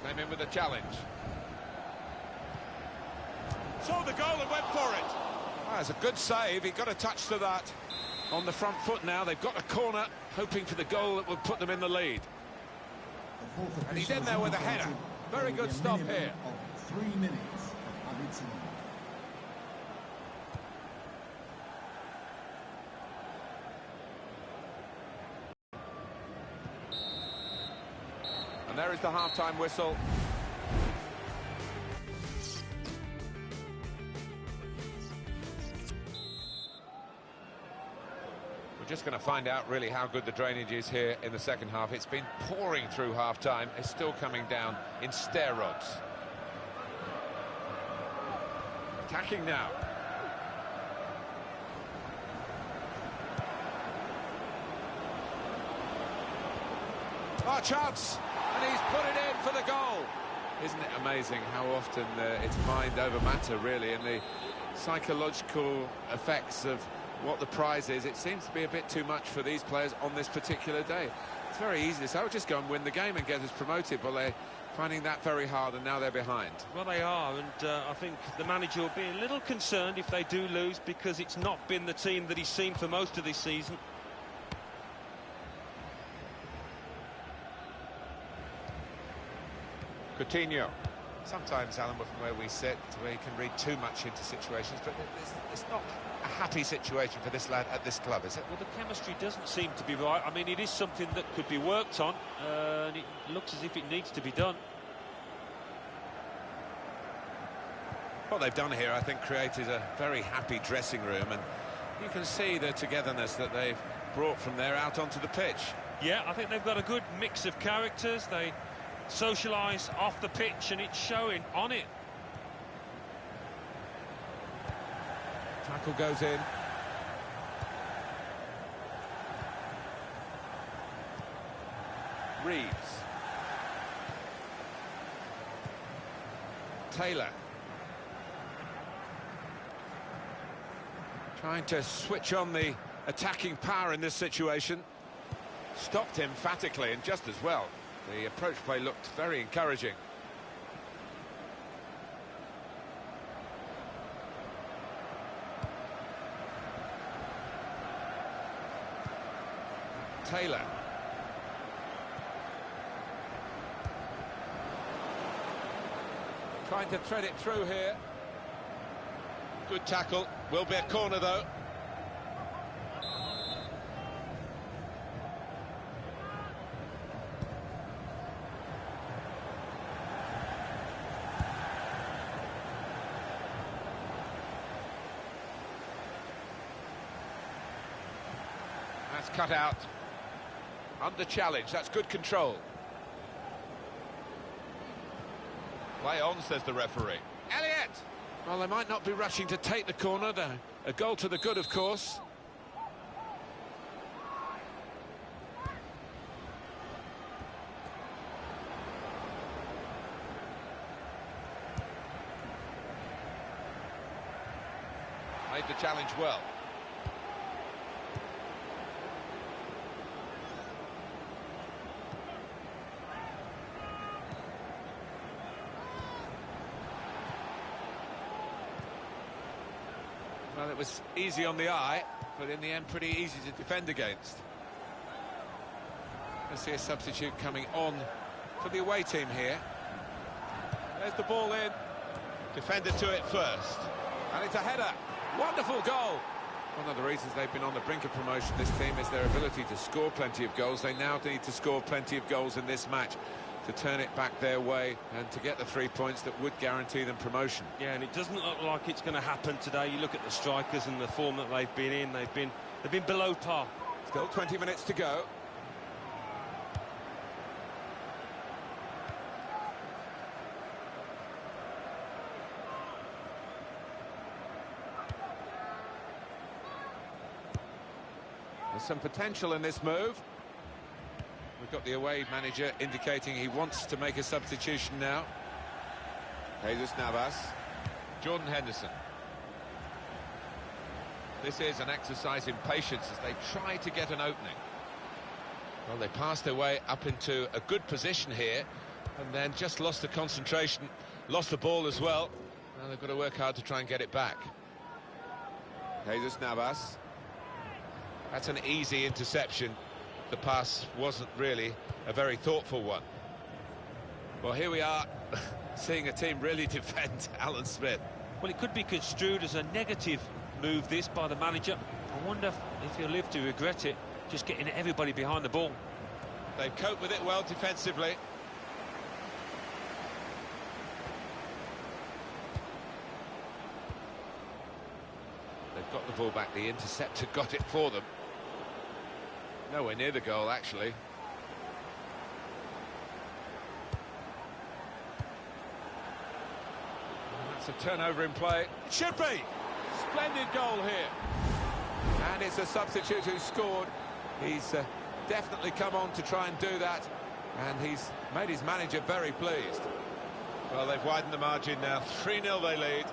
S5: Came in with a challenge. Saw the goal and went for it. Ah, it's a good save. He got a touch to that. On the front foot now, they've got a corner, hoping for the goal that will put them in the lead. And he's in there with a header. Very good stop here.
S4: 3 minutes of added time.
S5: And there is the half-time whistle. We're just going to find out really how good the drainage is here in the second half. It's been pouring through half-time. It's still coming down in stair rods. Attacking now. Oh, chance! And he's put it in for the goal. Isn't it amazing how often it's mind over matter, really, and the psychological effects of what the prize is. It seems to be a bit too much for these players on this particular day. It's very easy to say, oh, just go and win the game and get us promoted, but they're finding that very hard, and now they're behind.
S6: Well, they are, and I think the manager will be a little concerned if they do lose, because it's not been the team that he's seen for most of this season.
S5: Coutinho. Sometimes, Alan, from where we sit, where you can read too much into situations, but it's not a happy situation for this lad at this club, is it?
S6: Well, the chemistry doesn't seem to be right. I mean, it is something that could be worked on, and it looks as if it needs to be done.
S5: What they've done here, I think, created a very happy dressing room, and you can see the togetherness that they've brought from there out onto the pitch.
S6: Yeah, I think they've got a good mix of characters. They socialise off the pitch, and it's showing on it.
S5: Tackle goes in. Reeves. Taylor. Trying to switch on the attacking power in this situation. Stopped emphatically, and just as well. The approach play looked very encouraging. Taylor. Trying to thread it through here. Good tackle. Will be a corner, though. That's cut out. Under challenge, that's good control. Play on, says the referee. Elliott! Well, they might not be rushing to take the corner. A goal to the good, of course. Made the challenge well. Well, it was easy on the eye, but in the end pretty easy to defend against. Let's see a substitute coming on for the away team here. There's the ball in. Defender to it first. And it's a header. Wonderful goal. One of the reasons they've been on the brink of promotion, this team, is their ability to score plenty of goals. They now need to score plenty of goals in this match. to turn it back their way and to get the 3 points that would guarantee them promotion.
S6: Yeah, and it doesn't look like it's going to happen today. You look at the strikers and the form that they've been in, they've been below par.
S5: Still 20 minutes to go. There's some potential in this move. We've got the away manager indicating he wants to make a substitution now. Jesus Navas. Jordan Henderson. This is an exercise in patience as they try to get an opening. Well, they passed their way up into a good position here and then just lost the concentration, lost the ball as well. Now they've got to work hard to try and get it back. Jesus Navas. That's an easy interception. The pass wasn't really a very thoughtful one. Well, here we are, seeing a team really defend Alan Smith.
S6: Well, it could be construed as a negative move, this, by the manager. I wonder if he'll live to regret it, just getting everybody behind the ball.
S5: They've coped with it well defensively. They've got the ball back, the interceptor got it for them. Nowhere near the goal, actually. And that's a turnover in play.
S7: It should be. Splendid goal here.
S5: And it's a substitute who scored. He's definitely come on to try and do that. And he's made his manager very pleased. Well, they've widened the margin now. 3-0 they lead.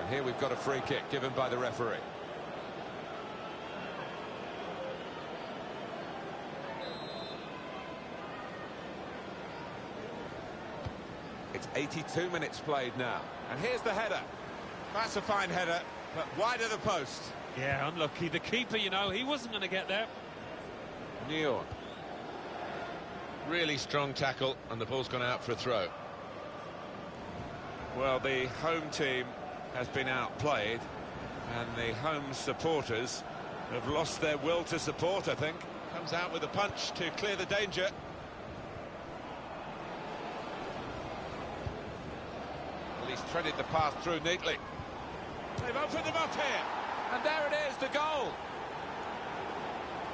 S5: And here we've got a free kick given by the referee. It's 82 minutes played now. And here's the header. That's a fine header, but wide of the post.
S6: Yeah, unlucky. The keeper, you know, he wasn't going to get there.
S5: Neon. Really strong tackle, and the ball's gone out for a throw. Well, the home team has been outplayed, and the home supporters have lost their will to support, I think. Comes out with a punch to clear the danger. He's threaded the pass through neatly. They've opened them up here, and there it is, the goal.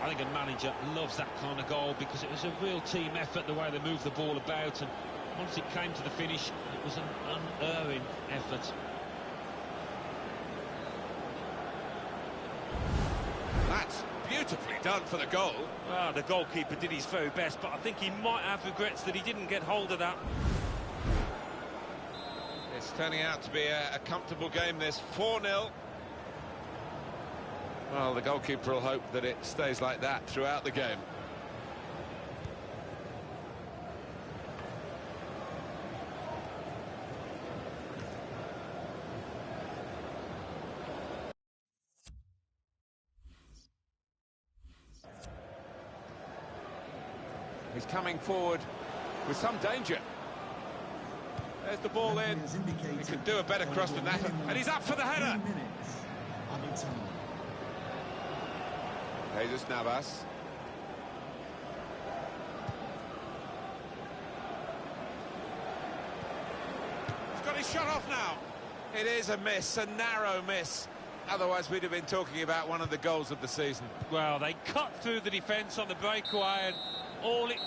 S6: I think a manager loves that kind of goal because it was a real team effort, the way they moved the ball about, and once it came to the finish, it was an unerring effort.
S5: That's beautifully done for the goal.
S6: Well, the goalkeeper did his very best, but I think he might have regrets that he didn't get hold of that.
S5: It's turning out to be a comfortable game, this 4-0. Well, the goalkeeper will hope that it stays like that throughout the game. He's coming forward with some danger. There's the ball in. He could do a better cross than that. And he's up for the header. Jesus Navas. He's got his shot off now. It is a miss, a narrow miss. Otherwise, we'd have been talking about one of the goals of the season.
S6: Well, they cut through the defence on the breakaway, and all it...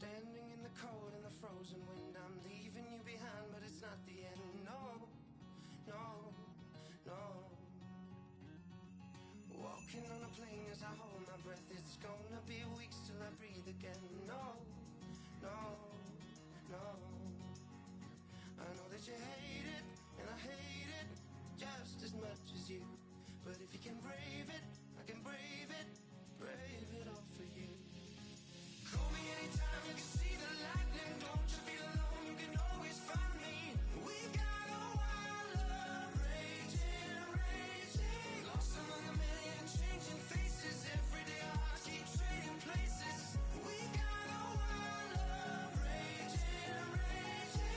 S3: Standing in the cold and the frozen wind, I'm leaving you behind, but it's not the end. No, no, no. Walking on a plane as I hold my breath, it's gonna be weeks till I breathe again. No, no, no. I know that you hate it, and I hate it just as much as you. But if you can brave it, I can brave it all for you. Call me anytime you can see the lightning. Don't you feel alone, you can always find me. We got a wild love raging, raging. Lost among a million changing faces. Every day our hearts keep trading places. We got a wild love raging, raging.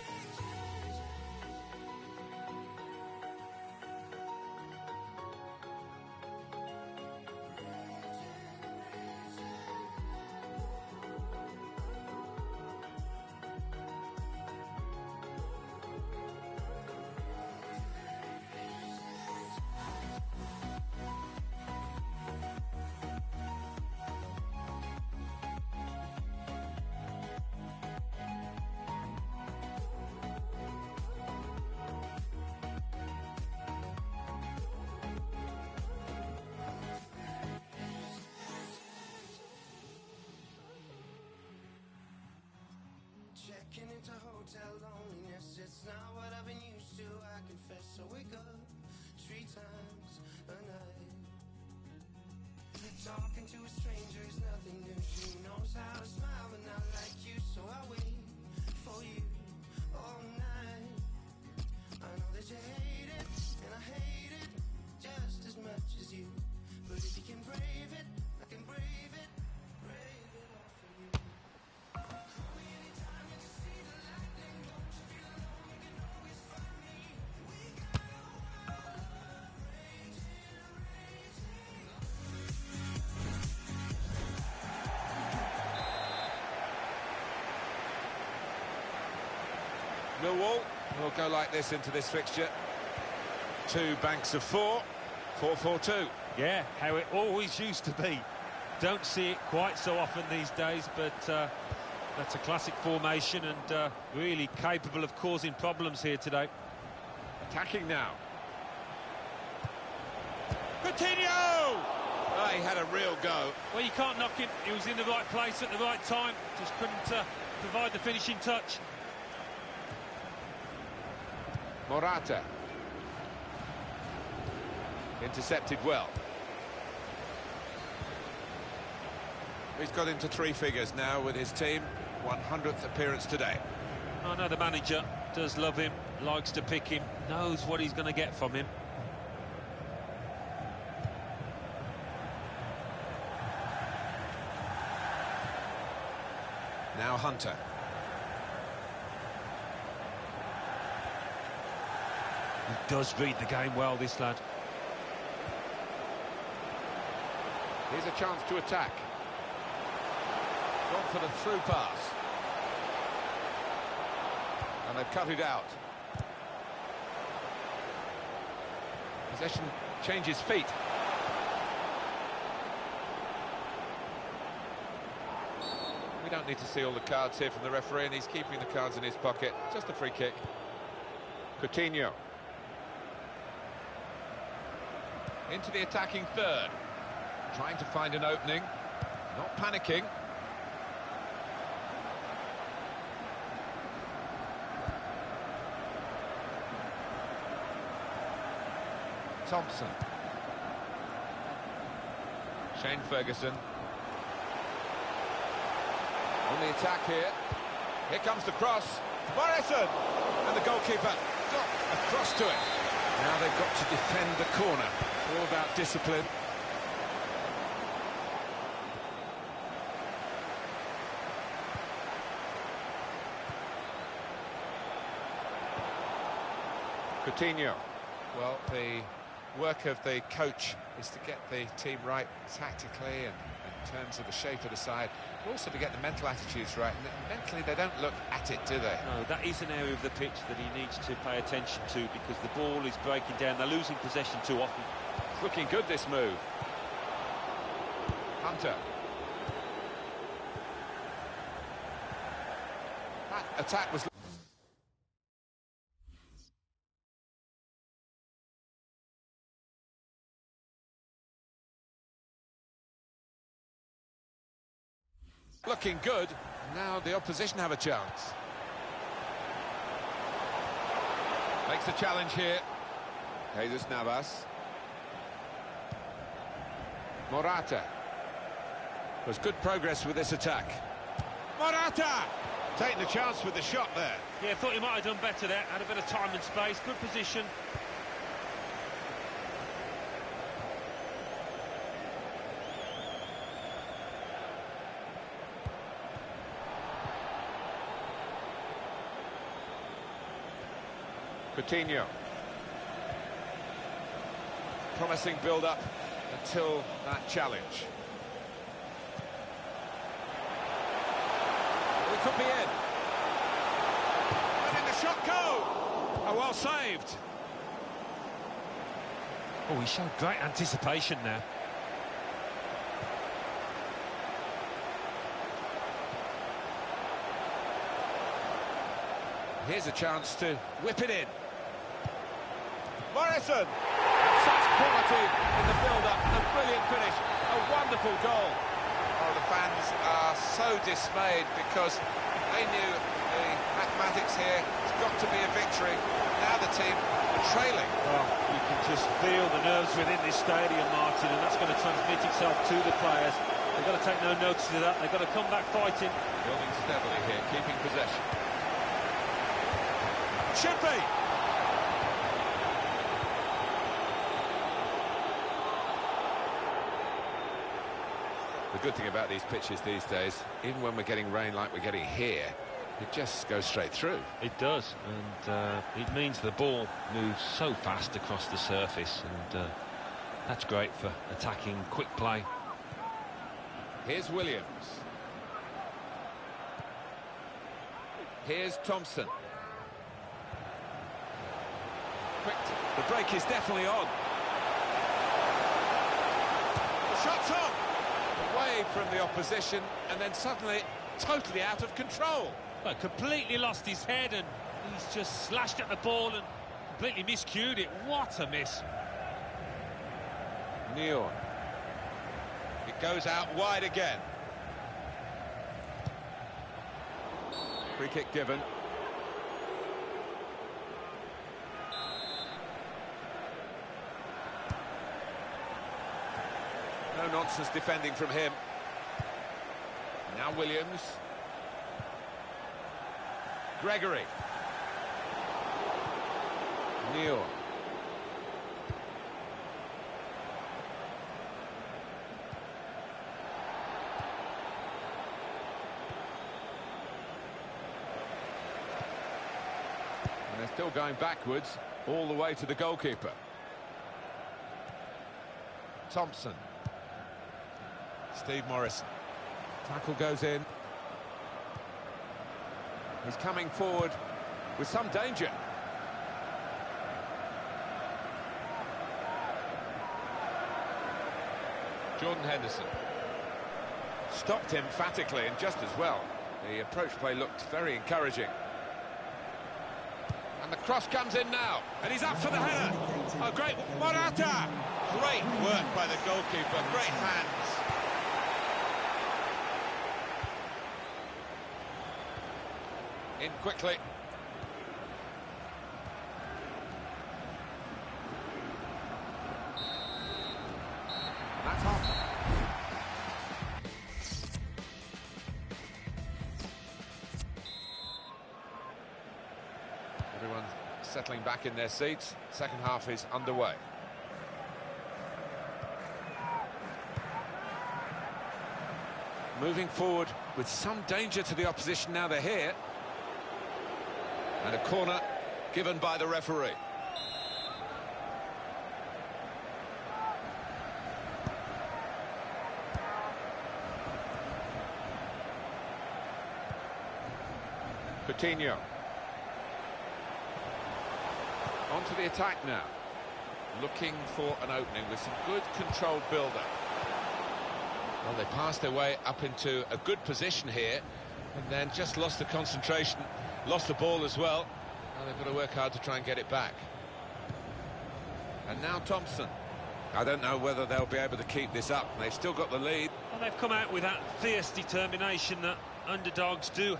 S3: Checking into hotel loneliness, it's not what I've been used to, I confess. So wake up 3 times a night. Talking to a stranger is nothing new. She knows how to smile but not like you. So I wait for you all night. I know that you hate it, and I hate it just as much as you. But if you can brave it, I can brave it all for you. Call me anytime you can see the lightning. Don't you feel alone, you can always find me. We got a wild love raging, raging.
S5: Millwall will go like this into this fixture. 2 banks of 4, 4-4-2.
S6: Yeah, how it always used to be. Don't see it quite so often these days, but that's a classic formation and really capable of causing problems here today.
S5: Attacking now. Coutinho! Oh, he had a real go.
S6: Well, you can't knock him. He was in the right place at the right time. Just couldn't provide the finishing touch.
S5: Morata. Intercepted well. He's got into 3 figures now with his team. 100th appearance today.
S6: I know the manager does love him, likes to pick him, knows what he's going to get from him.
S5: Now Hunter.
S6: He does read the game well, this lad.
S5: Here's a chance to attack. Gone for the through pass. And they've cut it out. Possession changes feet. We don't need to see all the cards here from the referee, and he's keeping the cards in his pocket. Just a free kick. Coutinho. Into the attacking third. Trying to find an opening. Not panicking. Thompson. Shane Ferguson. On the attack here. Here comes the cross. Morrison! And the goalkeeper got across to it. Now they've got to defend the corner. All about discipline. Coutinho. Well, the work of the coach is to get the team right tactically and in terms of the shape of the side, but also to get the mental attitudes right. And mentally, they don't look at it, do they?
S6: No, that is an area of the pitch that he needs to pay attention to, because the ball is breaking down. They're losing possession too often.
S5: It's looking good, this move. Hunter. attack was... looking good. Now the opposition have a chance. Makes the challenge here. Jesus Navas. Morata. There's good progress with this attack. Morata! Taking the chance with the shot there.
S6: Yeah, thought he might have done better there. Had a bit of time and space. Good position.
S5: Coutinho. Promising build-up until that challenge. It could be in. Letting the shot go! Oh, well saved.
S6: Oh, he showed great anticipation there.
S5: Here's a chance to whip it in. Morrison! Such quality in the build-up, a brilliant finish, a wonderful goal. Oh, the fans are so dismayed because they knew the mathematics here, it's got to be a victory. Now the team are trailing.
S6: Oh, you can just feel the nerves within this stadium, Martin, and that's going to transmit itself to the players. They've got to take no notice of that. They've got to come back fighting.
S5: Building steadily here, keeping possession. Should be! The good thing about these pitches these days, even when we're getting rain like we're getting here, it just goes straight through.
S6: It does, and it means the ball moves so fast across the surface, and that's great for attacking quick play.
S5: Here's Williams. Here's Thompson. Quick, the break is definitely on. The shot's on! Away from the opposition, and then suddenly totally out of control.
S6: Well, completely lost his head, and he's just slashed at the ball and completely miscued it. What a miss.
S5: Neon. It goes out wide again. Free kick given. No nonsense defending from him. Now Williams. Gregory. Neil. And they're still going backwards all the way to the goalkeeper. Thompson. Steve Morrison. Tackle goes in. He's coming forward with some danger. Jordan Henderson. Stopped emphatically and just as well. The approach play looked very encouraging. And the cross comes in now. And he's up for the header. Oh, great. Morata! Great work by the goalkeeper. Great hands. In quickly. That's off. Everyone's settling back in their seats. Second half is underway. Moving forward with some danger to the opposition now they're here. And a corner given by the referee. Coutinho. On to the attack now. Looking for an opening with some good controlled build-up. Well, they passed their way up into a good position here. And then just lost the concentration, lost the ball as well. Now they've got to work hard to try and get it back. And now Thompson. I don't know whether they'll be able to keep this up. They've still got the lead.
S6: Well, they've come out with that fierce determination that underdogs do.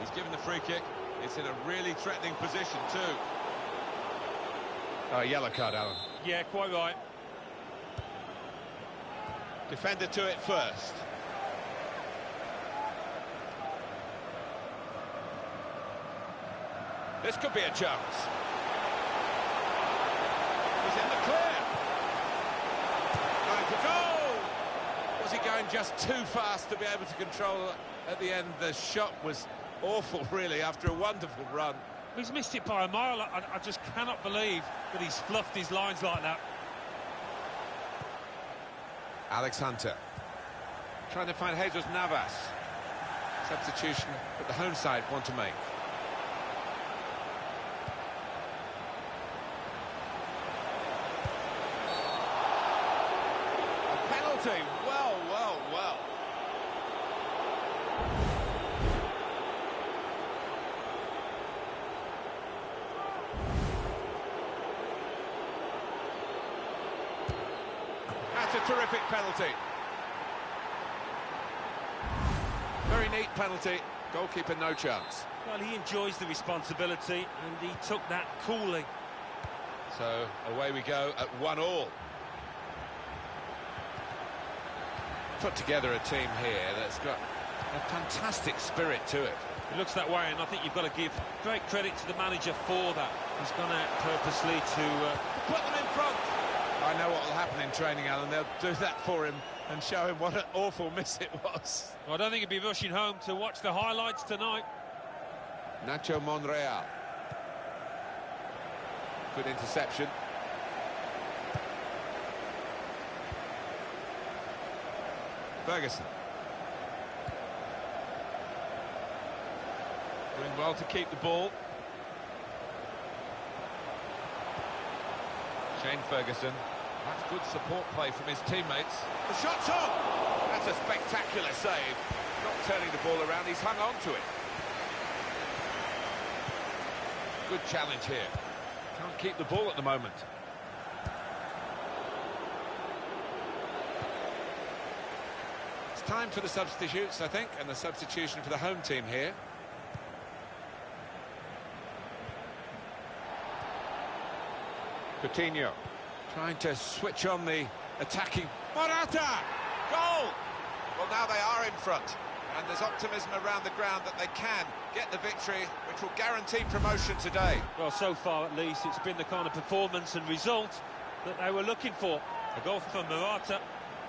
S5: He's given the free kick. It's in a really threatening position too. Oh, yellow card, Alan.
S6: Yeah, quite right.
S5: Defender to it first. This could be a chance. He's in the clear. Going for goal! Was he going just too fast to be able to control at the end? The shot was awful, really, after a wonderful run.
S6: He's missed it by a mile. I just cannot believe that he's fluffed his lines like that.
S5: Alex Hunter trying to find Jesus Navas. Substitution that the home side want to make. A penalty. Well. That's a terrific penalty. Very neat penalty. Goalkeeper no chance.
S6: Well, he enjoys the responsibility and he took that coolly.
S5: So away we go at 1-1. Put together a team here that's got a fantastic spirit to it.
S6: It looks that way, and I think you've got to give great credit to the manager for that. He's gone out purposely to
S5: put them in front. I know what will happen in training, Alan. They'll do that for him and show him what an awful miss it was.
S6: Well, I don't think he'd be rushing home to watch the highlights tonight.
S5: Nacho Monreal. Good interception. Ferguson. Doing well to keep the ball. Shane Ferguson. That's good support play from his teammates. The shot's on! That's a spectacular save. Not turning the ball around, he's hung on to it. Good challenge here. Can't keep the ball at the moment. It's time for the substitutes, I think, and the substitution for the home team here. Coutinho trying to switch on the attacking. Morata! Goal! Well, now they are in front, and there's optimism around the ground that they can get the victory, which will guarantee promotion today.
S6: Well, so far at least, it's been the kind of performance and result that they were looking for. A goal from Morata,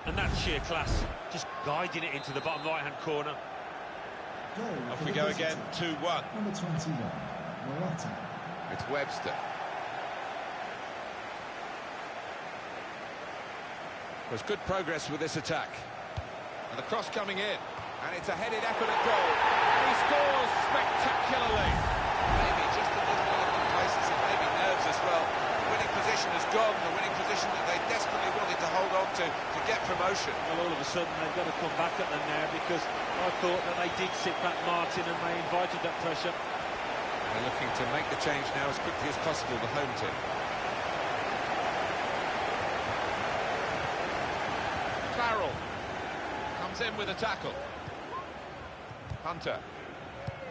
S6: and that's sheer class, just guiding it into the bottom right-hand corner.
S5: Off we go again, 2-1.
S4: Number 21, Morata.
S5: It's Webster. There's good progress with this attack. And the cross coming in. And it's a headed effort at goal. And he scores spectacularly. Maybe just a little bit of complacency, maybe nerves as well. The winning position has gone, the winning position that they desperately wanted to hold on to get promotion.
S6: Well, all of a sudden they've got to come back at them now, because I thought that they did sit back Martin and they invited that pressure.
S5: They're looking to make the change now as quickly as possible, the home team. Farrell comes in with a tackle. Hunter.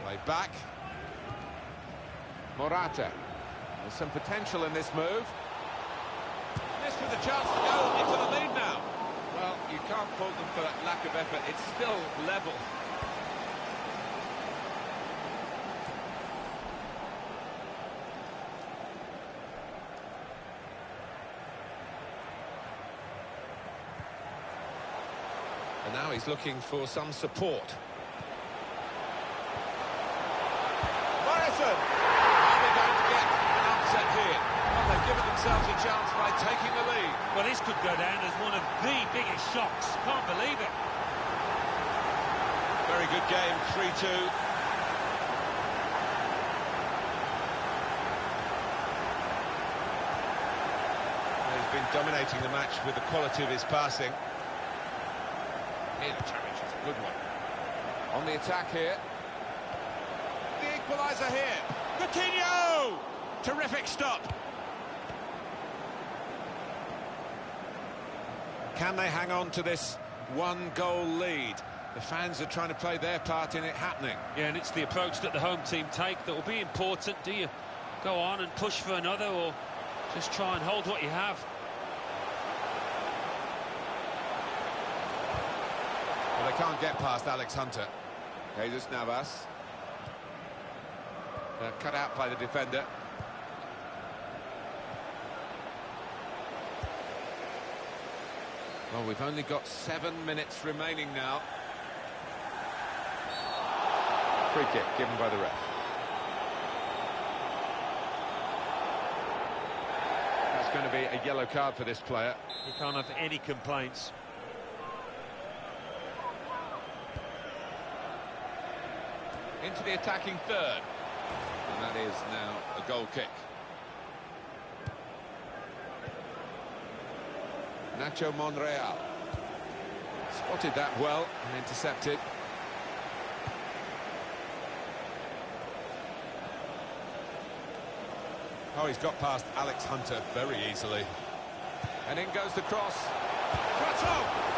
S5: Play back. Morata. There's some potential in this move. This with a chance to go into the lead now. Well, you can't fault them for lack of effort. It's still level. And now he's looking for some support. Morrison! Are they going to get an upset here? Well, they've given themselves a chance by taking the lead.
S6: Well, this could go down as one of the biggest shocks. Can't believe it.
S5: Very good game, 3-2. He's been dominating the match with the quality of his passing. Here the challenge is a good one. On the attack here. The equaliser here. Coutinho! Terrific stop. Can they hang on to this one-goal lead? The fans are trying to play their part in it happening.
S6: Yeah, and it's the approach that the home team take that will be important. Do you go on and push for another, or just try and hold what you have?
S5: Well, they can't get past Alex Hunter. Jesus Navas. Cut out by the defender. Well, we've only got 7 minutes remaining now. Free kick given by the ref. That's going to be a yellow card for this player.
S6: You can't have any complaints.
S5: Into the attacking third. And that is now a goal kick. Nacho Monreal. Spotted that well and intercepted. Oh, he's got past Alex Hunter very easily. And in goes the cross. Prato!